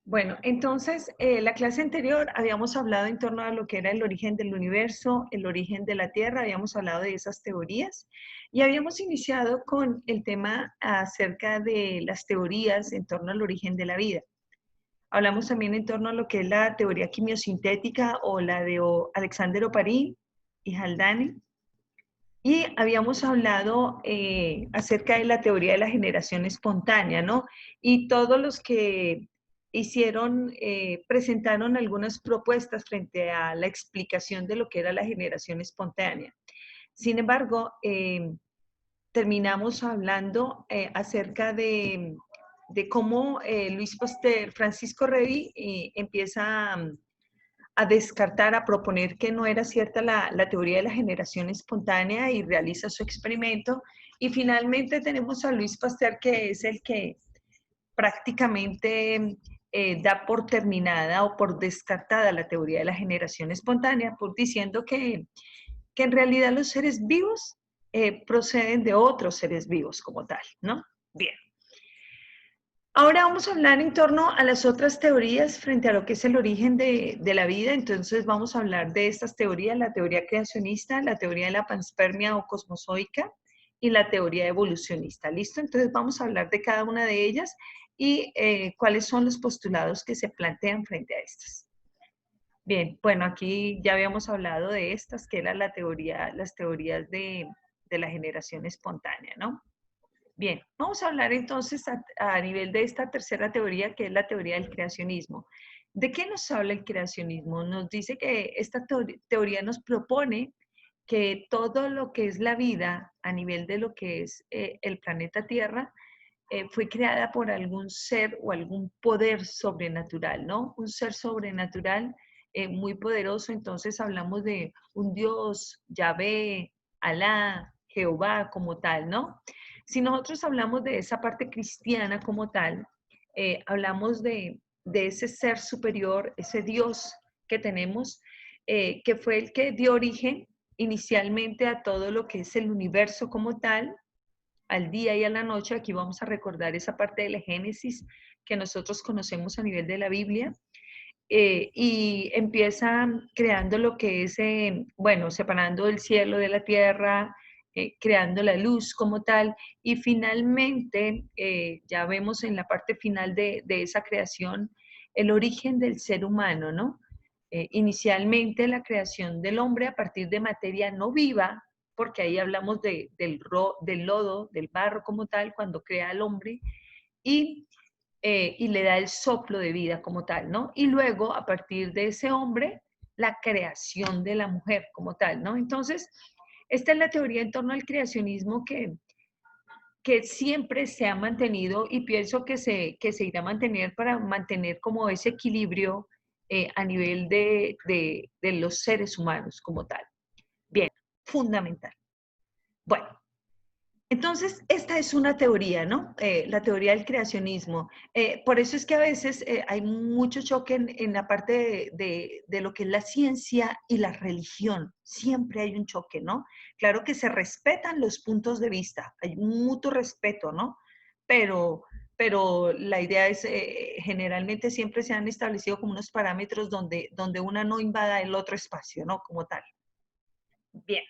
Bueno, entonces, la clase anterior habíamos hablado en torno a lo que era el origen del universo, el origen de la Tierra, habíamos hablado de esas teorías y habíamos iniciado con el tema acerca de las teorías en torno al origen de la vida. Hablamos también en torno a lo que es la teoría quimiosintética o la de Alexander Oparin y Haldane. Y habíamos hablado acerca de la teoría de la generación espontánea, ¿no? Y todos los que hicieron, presentaron algunas propuestas frente a la explicación de lo que era la generación espontánea. Sin embargo, terminamos hablando acerca de cómo Luis Pasteur, Francisco Redi, empieza a descartar, a proponer que no era cierta la teoría de la generación espontánea y realiza su experimento. Y finalmente tenemos a Luis Pasteur, que es el que prácticamente da por terminada o por descartada la teoría de la generación espontánea, por diciendo que en realidad los seres vivos proceden de otros seres vivos como tal, ¿no? Bien. Ahora vamos a hablar en torno a las otras teorías frente a lo que es el origen de la vida. Entonces vamos a hablar de estas teorías, la teoría creacionista, la teoría de la panspermia o cosmozoica y la teoría evolucionista. ¿Listo? Entonces vamos a hablar de cada una de ellas y cuáles son los postulados que se plantean frente a estas. Bien, bueno, aquí ya habíamos hablado de estas, que eran las teorías de la generación espontánea, ¿no? Bien, vamos a hablar entonces a nivel de esta tercera teoría, que es la teoría del creacionismo. ¿De qué nos habla el creacionismo? Nos dice que esta teoría nos propone que todo lo que es la vida a nivel de lo que es el planeta Tierra fue creada por algún ser o algún poder sobrenatural, ¿no? Un ser sobrenatural muy poderoso. Entonces hablamos de un Dios, Yahvé, Alá, Jehová como tal, ¿no? Si nosotros hablamos de esa parte cristiana como tal, hablamos de ese ser superior, ese Dios que tenemos, que fue el que dio origen inicialmente a todo lo que es el universo como tal, al día y a la noche. Aquí vamos a recordar esa parte de la Génesis que nosotros conocemos a nivel de la Biblia. Y empieza creando lo que es, bueno, separando el cielo de la tierra, creando la luz como tal, y finalmente, ya vemos en la parte final de esa creación, el origen del ser humano, ¿no? Inicialmente la creación del hombre a partir de materia no viva, porque ahí hablamos del lodo, del barro como tal, cuando crea al hombre, y y le da el soplo de vida como tal, ¿no? Y luego, a partir de ese hombre, la creación de la mujer como tal, ¿no? Entonces, esta es la teoría en torno al creacionismo que siempre se ha mantenido y pienso que se irá a mantener para mantener como ese equilibrio a nivel de los seres humanos como tal. Bien, fundamental. Bueno, entonces, esta es una teoría, ¿no? La teoría del creacionismo. Por eso es que a veces hay mucho choque en la parte de lo que es la ciencia y la religión. Siempre hay un choque, ¿no? Claro que se respetan los puntos de vista, hay un mutuo respeto, ¿no? Pero, pero la idea es, generalmente siempre se han establecido como unos parámetros donde una no invada el otro espacio, ¿no? Como tal. Bien.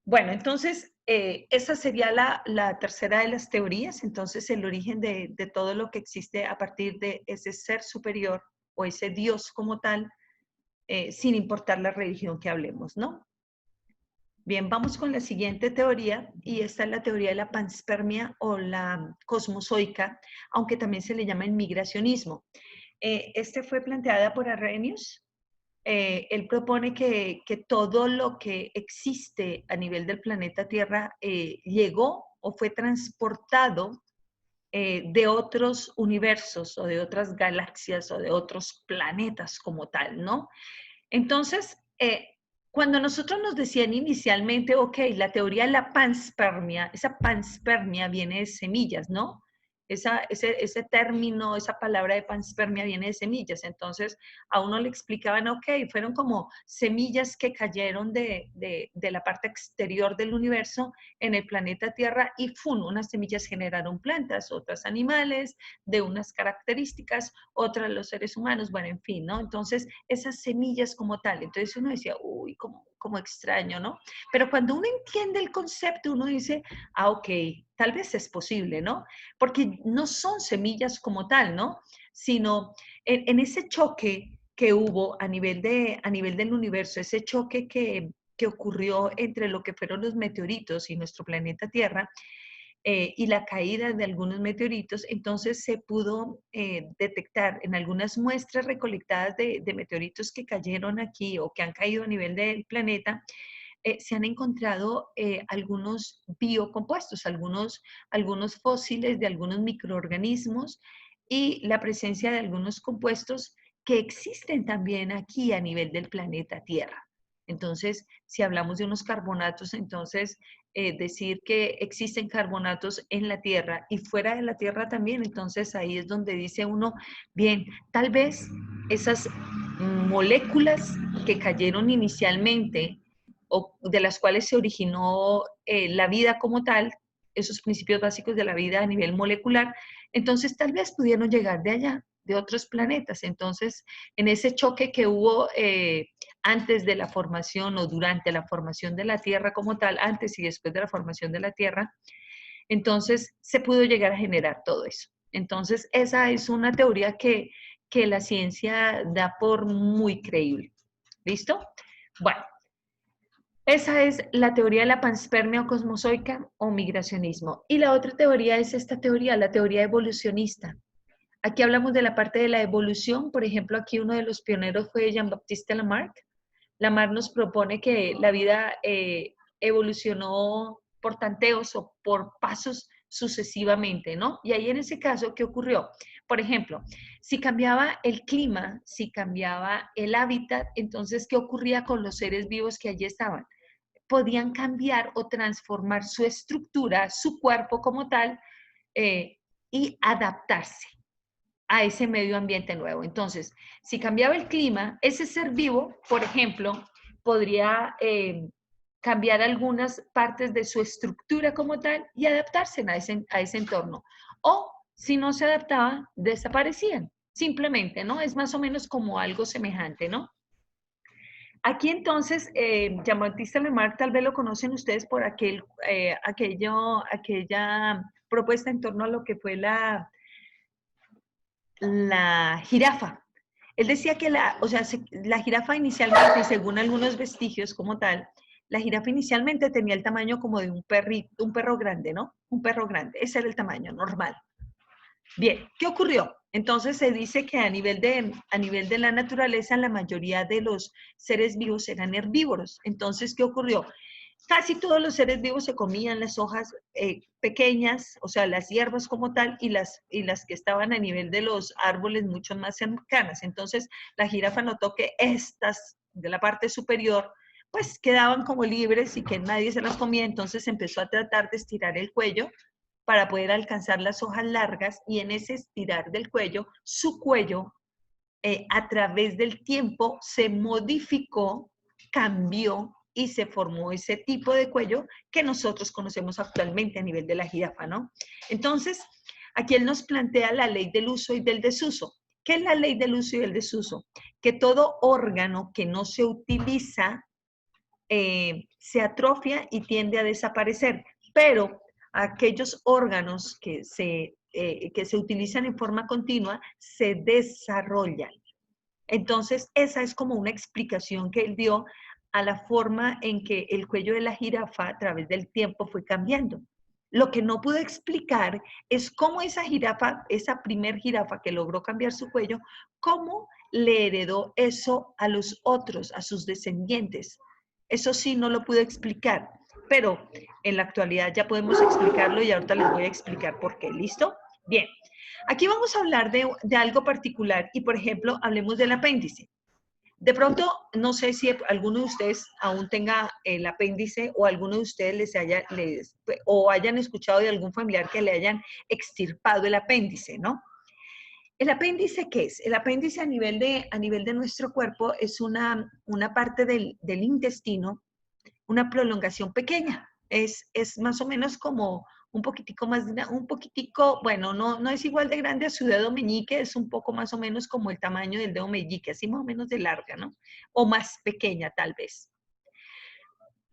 Bueno, entonces, esa sería la tercera de las teorías. Entonces, el origen de todo lo que existe a partir de ese ser superior o ese Dios como tal, sin importar la religión que hablemos, ¿no? Bien, vamos con la siguiente teoría, y esta es la teoría de la panspermia o la cosmozoica, aunque también se le llama el migracionismo. Este fue planteada por Arrhenius. Él propone que todo lo que existe a nivel del planeta Tierra llegó o fue transportado de otros universos o de otras galaxias o de otros planetas como tal, ¿no? Entonces, cuando nosotros nos decían inicialmente, ok, la teoría de la panspermia, esa panspermia viene de semillas, ¿no? ese término, esa palabra de panspermia viene de semillas. Entonces, a uno le explicaban, ok, fueron como semillas que cayeron de la parte exterior del universo en el planeta Tierra y ¡fum! Unas semillas generaron plantas, otras animales, de unas características, otras los seres humanos, bueno, en fin, ¿no? Entonces, esas semillas como tal. Entonces uno decía, uy, como extraño, ¿no? Pero cuando uno entiende el concepto, uno dice, ah, ok, tal vez es posible, ¿no? Porque no son semillas como tal, ¿no? Sino en ese choque que hubo a nivel del universo, ese choque que ocurrió entre lo que fueron los meteoritos y nuestro planeta Tierra, y la caída de algunos meteoritos, entonces se pudo detectar en algunas muestras recolectadas de meteoritos que cayeron aquí o que han caído a nivel del planeta, se han encontrado algunos biocompuestos, algunos fósiles de algunos microorganismos y la presencia de algunos compuestos que existen también aquí a nivel del planeta Tierra. Entonces, si hablamos de unos carbonatos, entonces decir que existen carbonatos en la Tierra y fuera de la Tierra también, entonces ahí es donde dice uno, bien, tal vez esas moléculas que cayeron inicialmente o de las cuales se originó la vida como tal, esos principios básicos de la vida a nivel molecular, entonces tal vez pudieron llegar de allá, de otros planetas. Entonces, en ese choque que hubo antes de la formación o durante la formación de la Tierra como tal, antes y después de la formación de la Tierra, entonces se pudo llegar a generar todo eso. Entonces, esa es una teoría que la ciencia da por muy creíble. ¿Listo? Bueno, esa es la teoría de la panspermia o cosmozoica o migracionismo. Y la otra teoría es esta teoría, la teoría evolucionista. Aquí hablamos de la parte de la evolución. Por ejemplo, aquí uno de los pioneros fue Jean-Baptiste Lamarck. Lamarck nos propone que la vida evolucionó por tanteos o por pasos sucesivamente, ¿no? Y ahí en ese caso, ¿qué ocurrió? Por ejemplo, si cambiaba el clima, si cambiaba el hábitat, entonces, ¿qué ocurría con los seres vivos que allí estaban? Podían cambiar o transformar su estructura, su cuerpo como tal, y adaptarse a ese medio ambiente nuevo. Entonces, si cambiaba el clima, ese ser vivo, por ejemplo, podría cambiar algunas partes de su estructura como tal y adaptarse a ese entorno. O si no se adaptaba, desaparecían. Simplemente, ¿no? Es más o menos como algo semejante, ¿no? Aquí entonces, Jean-Baptiste Lamarck, tal vez lo conocen ustedes por aquella propuesta en torno a lo que fue la jirafa. Él decía que la jirafa inicialmente, según algunos vestigios como tal, la jirafa inicialmente tenía el tamaño como de un perro grande, ¿no? Un perro grande, ese era el tamaño normal. Bien, ¿qué ocurrió? Entonces se dice que a nivel de la naturaleza la mayoría de los seres vivos eran herbívoros. Entonces, ¿qué ocurrió? Casi todos los seres vivos se comían las hojas pequeñas, o sea, las hierbas como tal, y las que estaban a nivel de los árboles mucho más cercanas. Entonces, la jirafa notó que estas de la parte superior, pues quedaban como libres y que nadie se las comía, entonces empezó a tratar de estirar el cuello para poder alcanzar las hojas largas y en ese estirar del cuello, su cuello a través del tiempo se modificó, cambió y se formó ese tipo de cuello que nosotros conocemos actualmente a nivel de la jirafa, ¿no? Entonces, aquí él nos plantea la ley del uso y del desuso. ¿Qué es la ley del uso y del desuso? Que todo órgano que no se utiliza se atrofia y tiende a desaparecer, pero aquellos órganos que se utilizan en forma continua se desarrollan. Entonces, esa es como una explicación que él dio a la forma en que el cuello de la jirafa a través del tiempo fue cambiando. Lo que no pudo explicar es cómo esa jirafa, esa primer jirafa que logró cambiar su cuello, cómo le heredó eso a los otros, a sus descendientes. Eso sí no lo pude explicar, pero en la actualidad ya podemos explicarlo y ahorita les voy a explicar por qué. ¿Listo? Bien. Aquí vamos a hablar de algo particular y, por ejemplo, hablemos del apéndice. De pronto, no sé si alguno de ustedes aún tenga el apéndice o alguno de ustedes o hayan escuchado de algún familiar que le hayan extirpado el apéndice, ¿no? ¿El apéndice qué es? El apéndice a nivel de nuestro cuerpo es una parte del intestino, una prolongación pequeña. Es más o menos como un poquitico más, un poquitico, bueno, no es igual de grande a su dedo meñique, es un poco más o menos como el tamaño del dedo meñique, así más o menos de larga, ¿no? O más pequeña tal vez.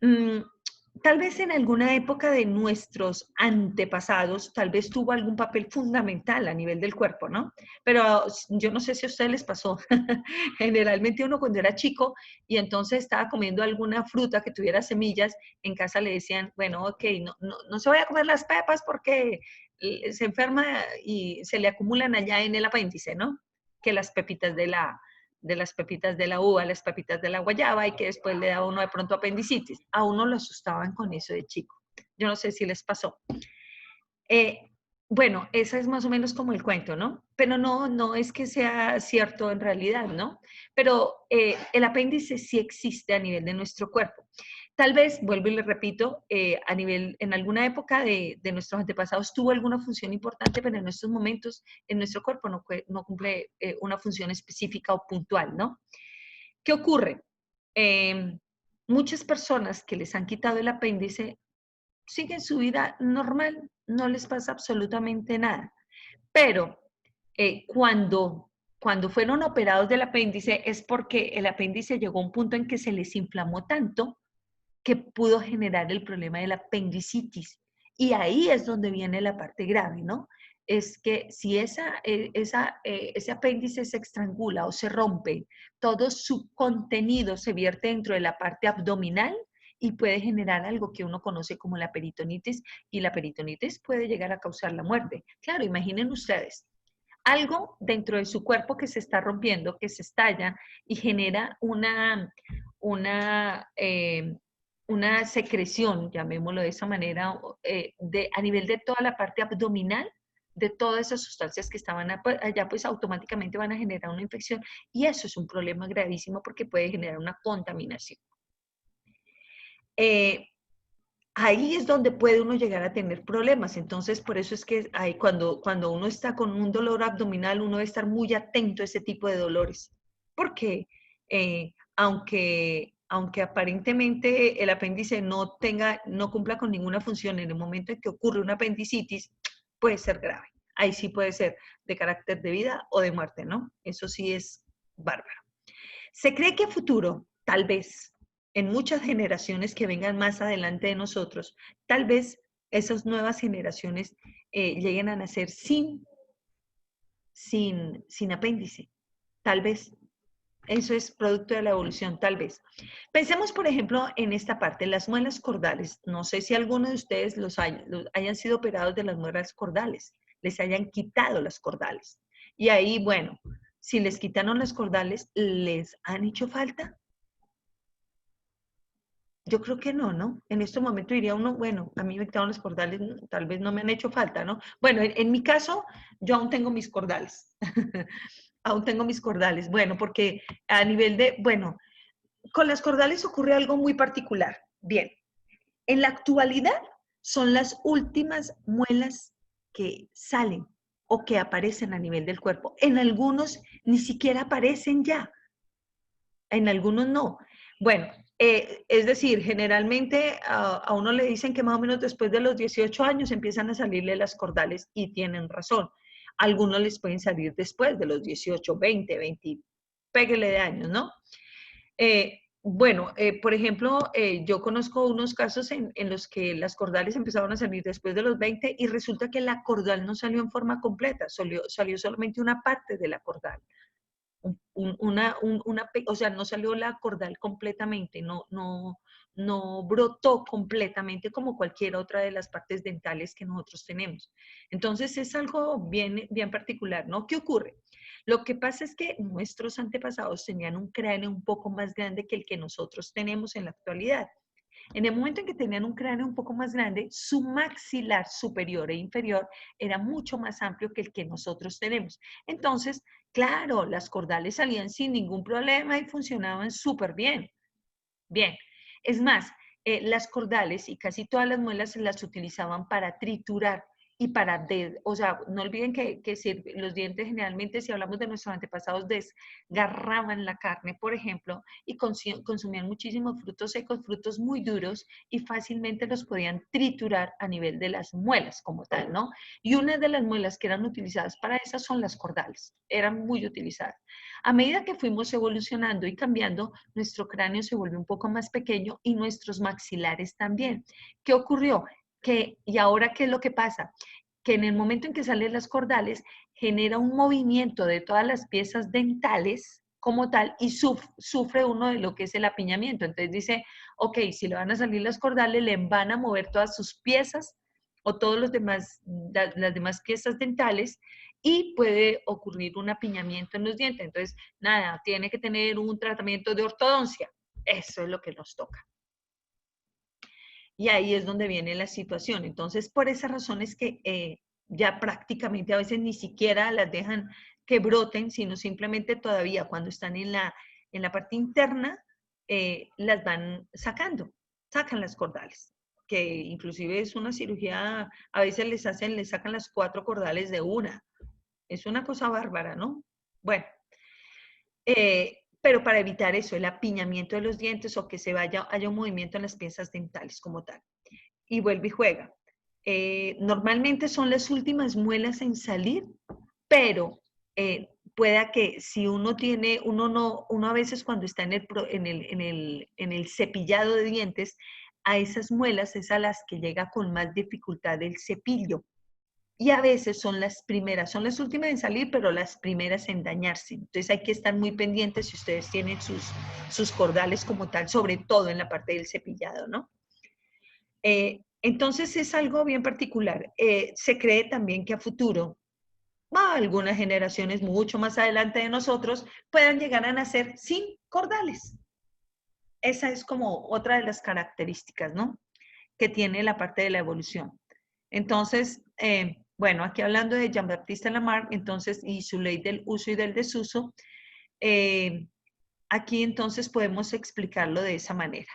Mm, Tal vez en alguna época de nuestros antepasados, tal vez tuvo algún papel fundamental a nivel del cuerpo, ¿no? Pero yo no sé si a ustedes les pasó. Generalmente uno cuando era chico y entonces estaba comiendo alguna fruta que tuviera semillas, en casa le decían, bueno, ok, no se vaya a comer las pepas porque se enferma y se le acumulan allá en el apéndice, ¿no? Que las pepitas de las pepitas de la uva, las pepitas de la guayaba y que después le daba uno de pronto apendicitis. A uno lo asustaban con eso de chico. Yo no sé si les pasó. Eh, bueno, esa es más o menos como el cuento, ¿no? Pero no es que sea cierto en realidad, ¿no? Pero el apéndice sí existe a nivel de nuestro cuerpo. Tal vez, vuelvo y le repito, en alguna época de nuestros antepasados tuvo alguna función importante, pero en estos momentos en nuestro cuerpo no cumple una función específica o puntual, ¿no? ¿Qué ocurre? Eh, Muchas personas que les han quitado el apéndice siguen su vida normal, no les pasa absolutamente nada. Pero cuando fueron operados del apéndice es porque el apéndice llegó a un punto en que se les inflamó tanto que pudo generar el problema de la apendicitis. Y ahí es donde viene la parte grave, ¿no? Es que si ese apéndice se estrangula o se rompe, todo su contenido se vierte dentro de la parte abdominal y puede generar algo que uno conoce como la peritonitis, y la peritonitis puede llegar a causar la muerte. Claro, imaginen ustedes, algo dentro de su cuerpo que se está rompiendo, que se estalla y genera una, eh, una secreción, llamémoslo de esa manera, a nivel de toda la parte abdominal, de todas esas sustancias que estaban allá, pues automáticamente van a generar una infección y eso es un problema gravísimo porque puede generar una contaminación. Eh, Ahí es donde puede uno llegar a tener problemas. Entonces, por eso es que cuando uno está con un dolor abdominal, uno debe estar muy atento a ese tipo de dolores. Porque aunque aparentemente el apéndice no cumpla con ninguna función en el momento en que ocurre una apendicitis, puede ser grave. Ahí sí puede ser de carácter de vida o de muerte, ¿no? Eso sí es bárbaro. Se cree que a futuro, tal vez, en muchas generaciones que vengan más adelante de nosotros, tal vez esas nuevas generaciones lleguen a nacer sin apéndice. Tal vez. Eso es producto de la evolución, tal vez. Pensemos, por ejemplo, en esta parte, las muelas cordales. No sé si alguno de ustedes hayan sido operados de las muelas cordales, les hayan quitado las cordales. Y ahí, bueno, si les quitaron las cordales, ¿les han hecho falta? Yo creo que no, ¿no? En este momento diría uno, bueno, a mí me quitaron los cordales, tal vez no me han hecho falta, ¿no? Bueno, en mi caso, yo aún tengo mis cordales. Aún tengo mis cordales. Bueno, porque a nivel bueno, con las cordales ocurre algo muy particular. Bien, en la actualidad son las últimas muelas que salen o que aparecen a nivel del cuerpo. En algunos ni siquiera aparecen ya, en algunos no. Bueno, es decir, generalmente a uno le dicen que más o menos después de los 18 años empiezan a salirle las cordales y tienen razón. Algunos les pueden salir después de los 18, 20, 20, péguele de años, ¿no? Bueno, por ejemplo, yo conozco unos casos en los que las cordales empezaron a salir después de los 20 y resulta que la cordal no salió en forma completa, salió solamente una parte de la cordal. O sea, no salió la cordal completamente, no brotó completamente como cualquier otra de las partes dentales que nosotros tenemos. Entonces es algo bien particular, ¿no? ¿Qué ocurre? Lo que pasa es que nuestros antepasados tenían un cráneo un poco más grande que el que nosotros tenemos en la actualidad. En el momento en que tenían un cráneo un poco más grande, su maxilar superior e inferior era mucho más amplio que el que nosotros tenemos. Entonces, claro, las cordales salían sin ningún problema y funcionaban súper bien. Bien, es más, las cordales y casi todas las muelas se las utilizaban para triturar y para, o sea, no olviden que los dientes generalmente, si hablamos de nuestros antepasados, desgarraban la carne, por ejemplo, y consumían muchísimos frutos secos, frutos muy duros, y fácilmente los podían triturar a nivel de las muelas como tal, ¿no? Y una de las muelas que eran utilizadas para esas son las cordales, eran muy utilizadas. A medida que fuimos evolucionando y cambiando, nuestro cráneo se volvió un poco más pequeño y nuestros maxilares también. ¿Qué ocurrió? ¿Y ahora qué es lo que pasa? Que en el momento en que salen las cordales, genera un movimiento de todas las piezas dentales como tal y sufre uno de lo que es el apiñamiento. Entonces dice, ok, si le van a salir las cordales, le van a mover todas sus piezas o todos los demás, las demás piezas dentales, y puede ocurrir un apiñamiento en los dientes. Entonces, nada, tiene que tener un tratamiento de ortodoncia. Eso es lo que nos toca. Y ahí es donde viene la situación. Entonces, por esa razón es que ya prácticamente a veces ni siquiera las dejan que broten, sino simplemente todavía cuando están en la parte interna, las van sacando, sacan las cordales, que inclusive es una cirugía, a veces les sacan las 4 cordales de una. Es una cosa bárbara, ¿no? Bueno, pero para evitar eso, el apiñamiento de los dientes o que haya un movimiento en las piezas dentales como tal. Y vuelve y juega. Normalmente son las últimas muelas en salir, pero pueda que si uno tiene, uno a veces cuando está en el cepillado de dientes, a esas muelas es a las que llega con más dificultad el cepillo. Y a veces son las últimas en salir, pero las primeras en dañarse. Entonces hay que estar muy pendientes si ustedes tienen sus cordales como tal, sobre todo en la parte del cepillado, ¿no? Entonces es algo bien particular. Se cree también que a futuro, algunas generaciones mucho más adelante de nosotros, puedan llegar a nacer sin cordales. Esa es como otra de las características, ¿no? Que tiene la parte de la evolución. Entonces, bueno, aquí hablando de Jean-Baptiste Lamarck, entonces, y su ley del uso y del desuso, aquí entonces podemos explicarlo de esa manera.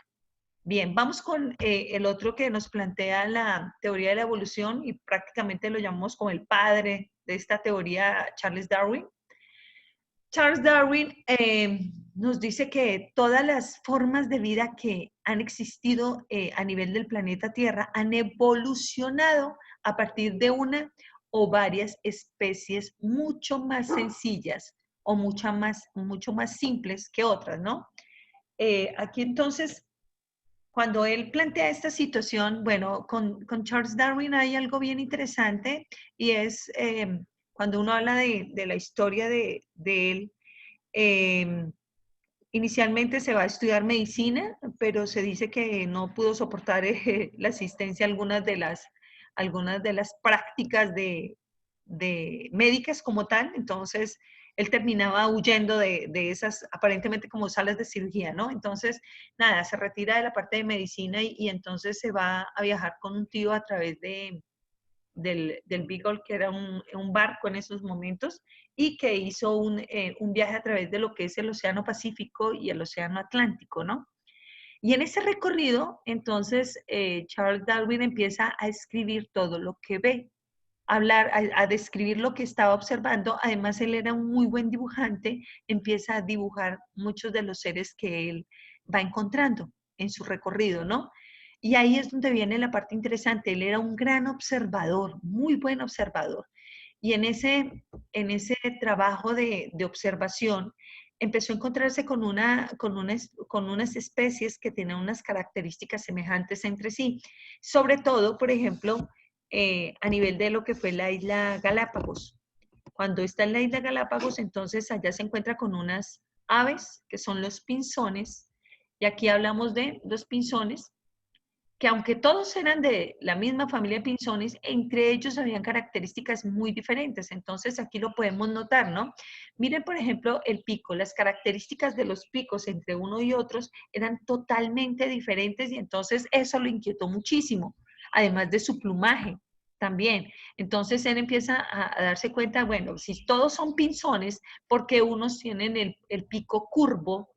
Bien, vamos con el otro que nos plantea la teoría de la evolución y prácticamente lo llamamos como el padre de esta teoría, Charles Darwin. Charles Darwin nos dice que todas las formas de vida que han existido a nivel del planeta Tierra han evolucionado a partir de una o varias especies mucho más sencillas o mucho más simples que otras, ¿no? Aquí entonces, cuando él plantea esta situación, bueno, con Charles Darwin hay algo bien interesante y es cuando uno habla de la historia de él, eh, inicialmente se va a estudiar medicina, pero se dice que no pudo soportar la asistencia a algunas de las prácticas de médicas como tal, entonces él terminaba huyendo de esas aparentemente como salas de cirugía, ¿no? Entonces, nada, se retira de la parte de medicina y entonces se va a viajar con un tío a través del Beagle, que era un barco en esos momentos, y que hizo un viaje a través de lo que es el Océano Pacífico y el Océano Atlántico, ¿no? Y en ese recorrido, entonces, Charles Darwin empieza a escribir todo lo que ve, a describir lo que estaba observando. Además, él era un muy buen dibujante, empieza a dibujar muchos de los seres que él va encontrando en su recorrido, ¿no? Y ahí es donde viene la parte interesante. Él era un gran observador, muy buen observador. Y en ese trabajo de observación, empezó a encontrarse con unas especies que tienen unas características semejantes entre sí. Sobre todo, por ejemplo, a nivel de lo que fue la isla Galápagos. Cuando está en la isla Galápagos, entonces allá se encuentra con unas aves que son los pinzones, y aquí hablamos de los pinzones, que aunque todos eran de la misma familia de pinzones, entre ellos habían características muy diferentes. Entonces aquí lo podemos notar, ¿no? Miren, por ejemplo, el pico. Las características de los picos entre uno y otros eran totalmente diferentes y entonces eso lo inquietó muchísimo, además de su plumaje también. Entonces él empieza a darse cuenta, bueno, si todos son pinzones, ¿por qué unos tienen el pico curvo,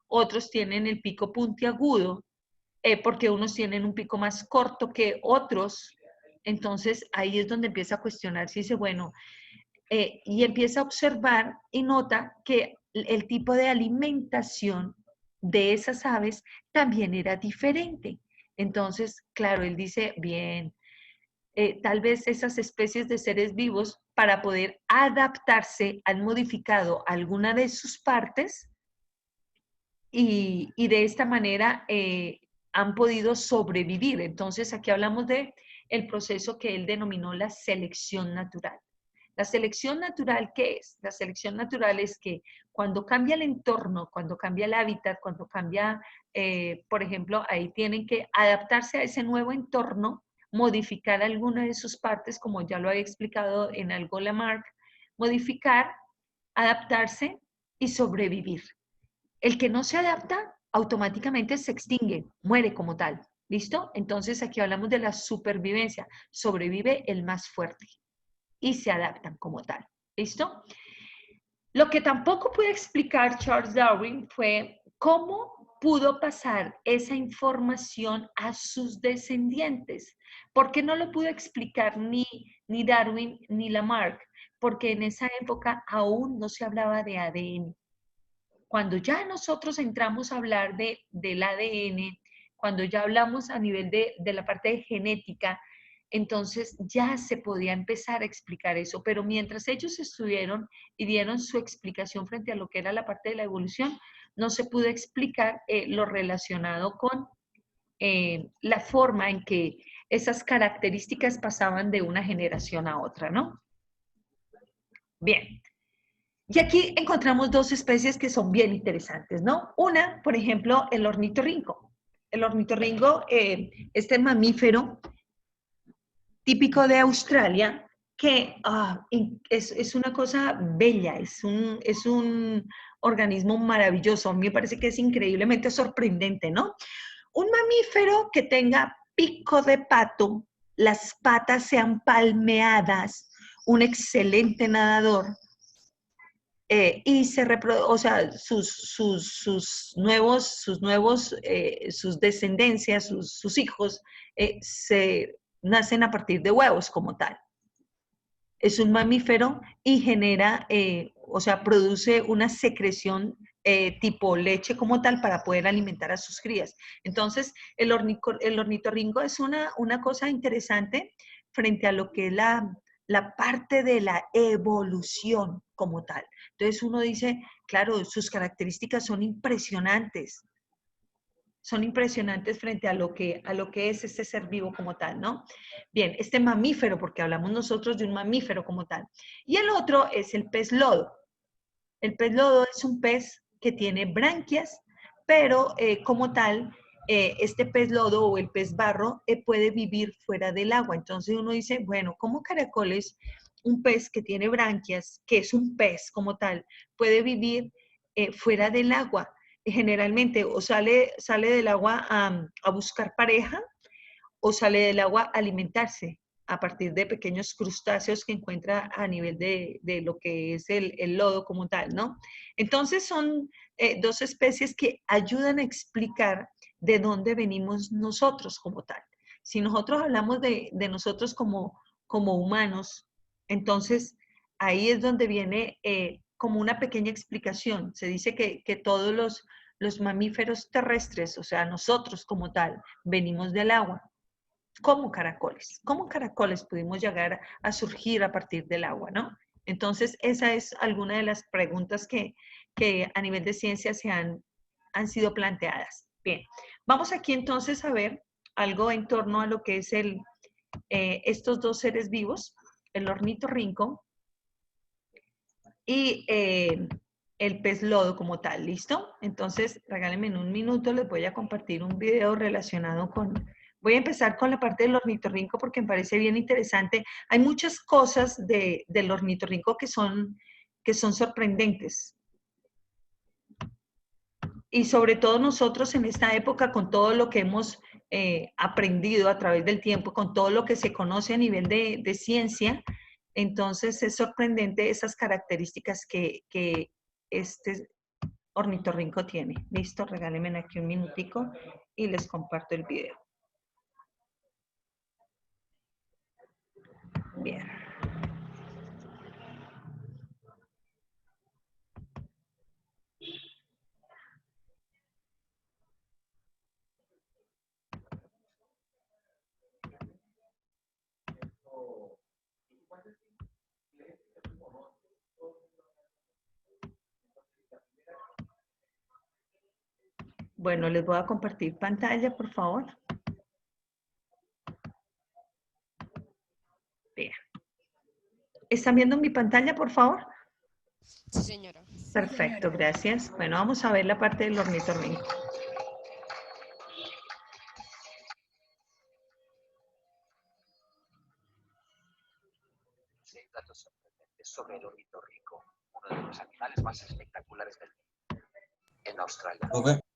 otros tienen el pico puntiagudo? Porque unos tienen un pico más corto que otros. Entonces ahí es donde empieza a cuestionarse y dice, bueno, y empieza a observar y nota que el tipo de alimentación de esas aves también era diferente. Entonces, claro, él dice, bien, tal vez esas especies de seres vivos, para poder adaptarse, han modificado alguna de sus partes y de esta manera han podido sobrevivir. Entonces, aquí hablamos de el proceso que él denominó la selección natural. La selección natural, ¿qué es? La selección natural es que cuando cambia el entorno, cuando cambia el hábitat, cuando cambia, por ejemplo, ahí tienen que adaptarse a ese nuevo entorno, modificar alguna de sus partes, como ya lo había explicado en algo Lamarck, modificar, adaptarse y sobrevivir. El que no se adapta automáticamente se extingue, muere como tal. ¿Listo? Entonces aquí hablamos de la supervivencia. Sobrevive el más fuerte y se adaptan como tal. ¿Listo? Lo que tampoco puede explicar Charles Darwin fue cómo pudo pasar esa información a sus descendientes. ¿Por qué no lo pudo explicar ni Darwin ni Lamarck? Porque en esa época aún no se hablaba de ADN. Cuando ya nosotros entramos a hablar del ADN, cuando ya hablamos a nivel de la parte de genética, entonces ya se podía empezar a explicar eso, pero mientras ellos estuvieron y dieron su explicación frente a lo que era la parte de la evolución, no se pudo explicar lo relacionado con la forma en que esas características pasaban de una generación a otra, ¿no? Bien, y aquí encontramos dos especies que son bien interesantes, ¿no? Una, por ejemplo, el ornitorrinco. El ornitorrinco, este mamífero típico de Australia, que es una cosa bella, es un organismo maravilloso. A mí me parece que es increíblemente sorprendente, ¿no? Un mamífero que tenga pico de pato, las patas sean palmeadas, un excelente nadador, y se reproduce, o sea, sus descendencias, sus hijos, se nacen a partir de huevos como tal. Es un mamífero y genera, o sea, produce una secreción tipo leche como tal para poder alimentar a sus crías. Entonces, el ornitorrinco es una cosa interesante frente a lo que es la parte de la evolución como tal. Entonces uno dice, claro, sus características son impresionantes frente a lo que es este ser vivo como tal, ¿no? Bien, este mamífero, porque hablamos nosotros de un mamífero como tal. Y el otro es el pez lodo. El pez lodo es un pez que tiene branquias, pero como tal, este pez lodo o el pez barro puede vivir fuera del agua. Entonces uno dice, bueno, ¿cómo caracoles, un pez que tiene branquias, que es un pez como tal, puede vivir fuera del agua? Generalmente o sale del agua a buscar pareja o sale del agua a alimentarse a partir de pequeños crustáceos que encuentra a nivel de lo que es el lodo como tal, ¿no? Entonces son dos especies que ayudan a explicar de dónde venimos nosotros como tal. Si nosotros hablamos de nosotros como humanos, entonces ahí es donde viene como una pequeña explicación. Se dice que todos los mamíferos terrestres, o sea, nosotros como tal, venimos del agua como caracoles. ¿Cómo caracoles pudimos llegar a surgir a partir del agua, no? Entonces, esa es alguna de las preguntas que a nivel de ciencia han sido planteadas. Bien, vamos aquí entonces a ver algo en torno a lo que es estos dos seres vivos, el ornitorrinco y el pez lodo como tal, ¿listo? Entonces, regálenme en un minuto, les voy a compartir un video relacionado con, Voy a empezar con la parte del ornitorrinco porque me parece bien interesante. Hay muchas cosas del ornitorrinco que son sorprendentes. Y sobre todo nosotros en esta época, con todo lo que hemos aprendido a través del tiempo, con todo lo que se conoce a nivel de ciencia, entonces es sorprendente esas características que este ornitorrinco tiene. Listo, regálenme aquí un minutico y les comparto el video. Bien. Bueno, les voy a compartir pantalla, por favor. Bien. ¿Están viendo mi pantalla, por favor? Sí, señora. Perfecto, gracias. Bueno, vamos a ver la parte del ornitorrinco. Datos sorprendentes sobre el ornitorrinco, uno de los animales más espectaculares del mundo. En Australia,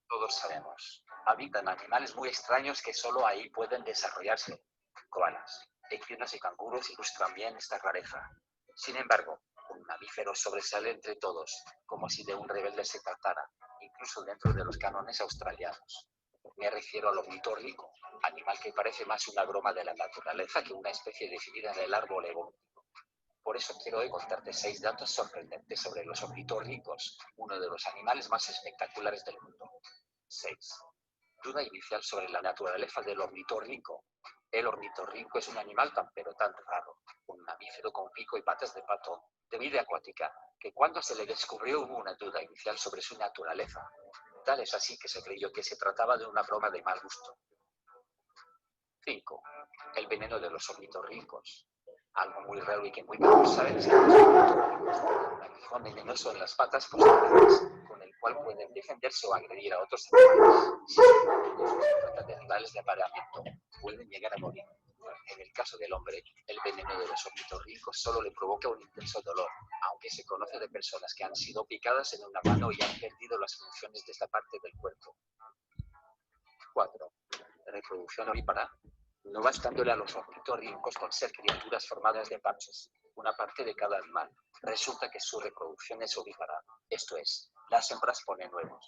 todos sabemos, habitan animales muy extraños que solo ahí pueden desarrollarse. Koalas, equinos y canguros ilustran bien esta rareza. Sin embargo, un mamífero sobresale entre todos, como si de un rebelde se tratara, incluso dentro de los cánones australianos. Me refiero al ornitorrinco, animal que parece más una broma de la naturaleza que una especie definida en el árbol evolutivo. Por eso quiero hoy contarte 6 datos sorprendentes sobre los ornitorrincos, uno de los animales más espectaculares del mundo. 6. Duda inicial sobre la naturaleza del ornitorrinco. El ornitorrinco es un animal tan raro, un mamífero con pico y patas de pato, de vida acuática, que cuando se le descubrió hubo una duda inicial sobre su naturaleza. Tal es así que se creyó que se trataba de una broma de mal gusto. 5. El veneno de los ornitorrincos. Algo muy raro y que muy pocos saben es que los ornitorrincos tienen un aguijón venenoso en las patas posteriores, con el cual pueden defenderse o agredir a otros animales. Si se trata de animales de apareamiento, pueden llegar a morir. En el caso del hombre, el veneno de los ornitorrincos solo le provoca un intenso dolor, aunque se conoce de personas que han sido picadas en una mano y han perdido las funciones de esta parte del cuerpo. 4. Reproducción ovípara. No bastándole a los ornitorrincos con ser criaturas formadas de parches, una parte de cada animal, resulta que su reproducción es ovípara, esto es, las hembras ponen huevos.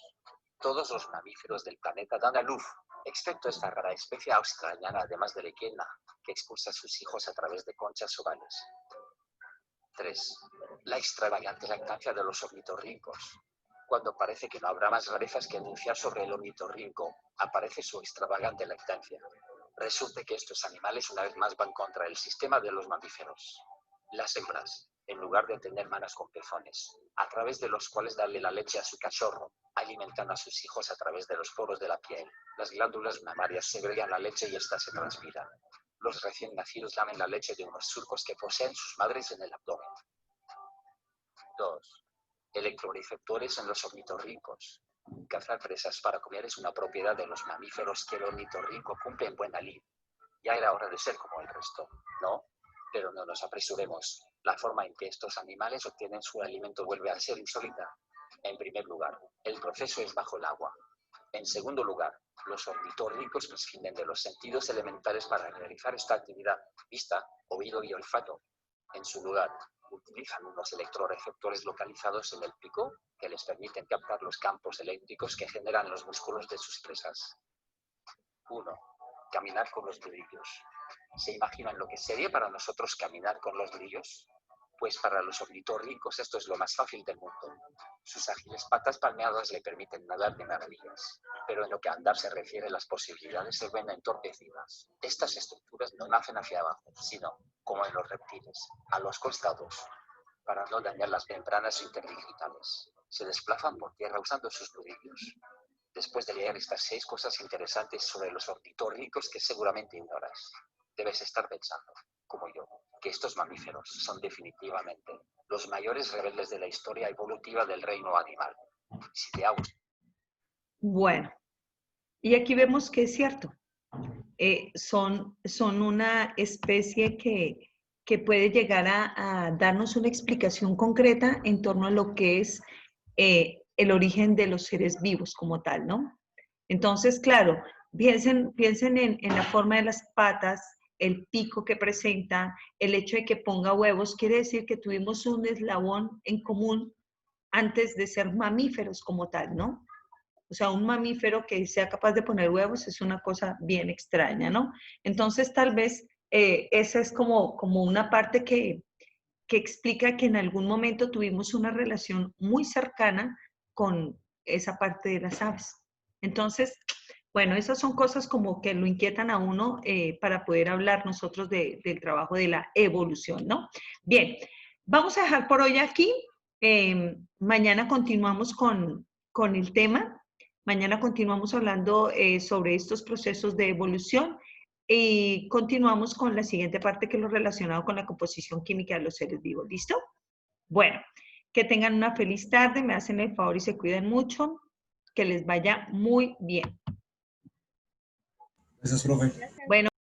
Todos los mamíferos del planeta dan a luz, excepto esta rara especie australiana, además de la equina, que expulsa a sus hijos a través de conchas ovales. 3. La extravagante lactancia de los ornitorrincos. Cuando parece que no habrá más rarezas que anunciar sobre el ornitorrinco, aparece su extravagante lactancia. Resulta que estos animales una vez más van contra el sistema de los mamíferos. Las hembras, en lugar de tener manos con pezones, a través de los cuales darle la leche a su cachorro, alimentan a sus hijos a través de los poros de la piel. Las glándulas mamarias segregan la leche y ésta se transpira. Los recién nacidos lamen la leche de unos surcos que poseen sus madres en el abdomen. 2. Electroreceptores en los ornitorrincos. Cazar presas para comer es una propiedad de los mamíferos que el ornitorrinco cumple en buena lid. Ya era hora de ser como el resto, ¿no? Pero no nos apresuremos. La forma en que estos animales obtienen su alimento vuelve a ser insólita. En primer lugar, el proceso es bajo el agua. En segundo lugar, los ornitorrincos prescinden de los sentidos elementales para realizar esta actividad, vista, oído y olfato. En su lugar, utilizan unos electroreceptores localizados en el pico que les permiten captar los campos eléctricos que generan los músculos de sus presas. 1. Caminar con los nudillos. ¿Se imaginan lo que sería para nosotros caminar con los nudillos? Pues para los ornitorrincos esto es lo más fácil del mundo. Sus ágiles patas palmeadas le permiten nadar de maravillas. Pero en lo que a andar se refiere, las posibilidades se ven entorpecidas. Estas estructuras no nacen hacia abajo, sino, como en los reptiles, a los costados, para no dañar las membranas interdigitales. Se desplazan por tierra usando sus nudillos. Después de leer estas 6 cosas interesantes sobre los ornitorrincos que seguramente ignoras, debes estar pensando, como yo, que estos mamíferos son definitivamente los mayores rebeldes de la historia evolutiva del reino animal. Si te ha gustado. Bueno, y aquí vemos que es cierto. son una especie que puede llegar a darnos una explicación concreta en torno a lo que es el origen de los seres vivos como tal, ¿no? Entonces, claro, piensen en la forma de las patas, el pico que presenta, el hecho de que ponga huevos, quiere decir que tuvimos un eslabón en común antes de ser mamíferos como tal, ¿no? O sea, un mamífero que sea capaz de poner huevos es una cosa bien extraña, ¿no? Entonces, tal vez esa es como una parte que explica que en algún momento tuvimos una relación muy cercana con esa parte de las aves. Entonces, bueno, esas son cosas como que lo inquietan a uno para poder hablar nosotros del trabajo de la evolución, ¿no? Bien, vamos a dejar por hoy aquí. Mañana continuamos con el tema. Mañana continuamos hablando sobre estos procesos de evolución y continuamos con la siguiente parte que es lo relacionado con la composición química de los seres vivos. ¿Listo? Bueno, que tengan una feliz tarde, me hacen el favor y se cuiden mucho. Que les vaya muy bien. Gracias, profe. Bueno.